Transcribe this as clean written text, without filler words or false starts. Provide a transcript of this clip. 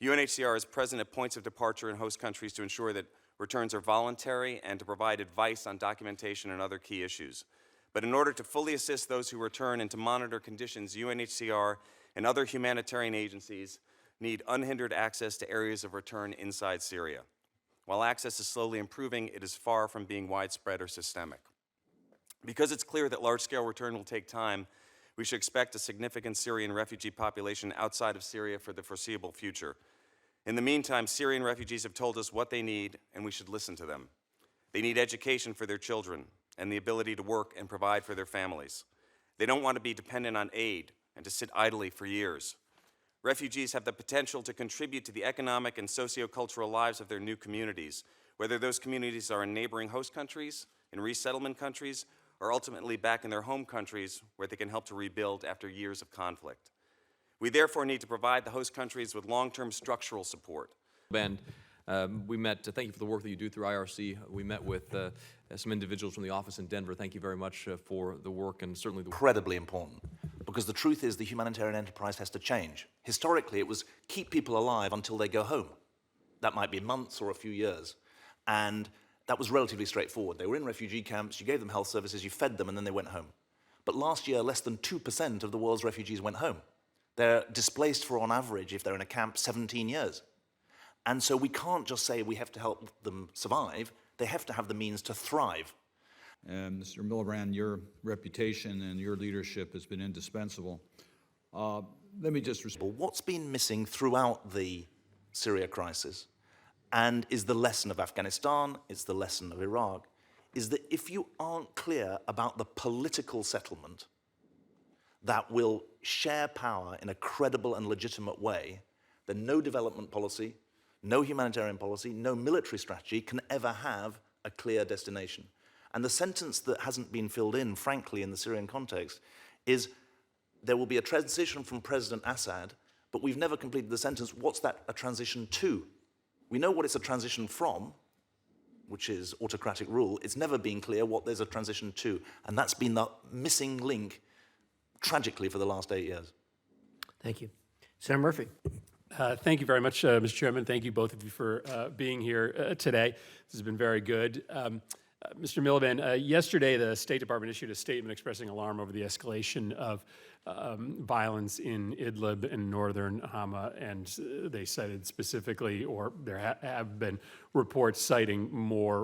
UNHCR is present at points of departure in host countries to ensure that returns are voluntary and to provide advice on documentation and other key issues. But in order to fully assist those who return and to monitor conditions, UNHCR and other humanitarian agencies need unhindered access to areas of return inside Syria. While access is slowly improving, it is far from being widespread or systemic. Because it's clear that large-scale return will take time, we should expect a significant Syrian refugee population outside of Syria for the foreseeable future. In the meantime, Syrian refugees have told us what they need, and we should listen to them. They need education for their children and the ability to work and provide for their families. They don't want to be dependent on aid and to sit idly for years. Refugees have the potential to contribute to the economic and socio-cultural lives of their new communities, whether those communities are in neighboring host countries, in resettlement countries, or ultimately back in their home countries where they can help to rebuild after years of conflict. We therefore need to provide the host countries with long-term structural support. And we met, thank you for the work that you do through IRC. We met with some individuals from the office in Denver. Thank you very much for the work and certainly the incredibly important, because the truth is the humanitarian enterprise has to change. Historically, it was keep people alive until they go home. That might be months or a few years. And that was relatively straightforward. They were in refugee camps, you gave them health services, you fed them, and then they went home. But last year, less than 2% of the world's refugees went home. They're displaced for, on average, if they're in a camp, 17 years. And so we can't just say we have to help them survive. They have to have the means to thrive. Mr. Miliband, your reputation and your leadership has been indispensable. Let me just respond. What's been missing throughout the Syria crisis, and is the lesson of Afghanistan, it's the lesson of Iraq, is that if you aren't clear about the political settlement that will share power in a credible and legitimate way, then no development policy, no humanitarian policy, no military strategy can ever have a clear destination. And the sentence that hasn't been filled in, frankly, in the Syrian context, is there will be a transition from President Assad, but we've never completed the sentence, what's that a transition to? We know what it's a transition from, which is autocratic rule. It's never been clear what there's a transition to. And that's been the missing link, tragically, for the last 8 years. Thank you. Senator Murphy. Thank you very much, Mr. Chairman. Thank you both of you for being here today. This has been very good. Mr. Miliband, yesterday the State Department issued a statement expressing alarm over the escalation of violence in Idlib and northern Hama, and they cited specifically, or there have been reports citing more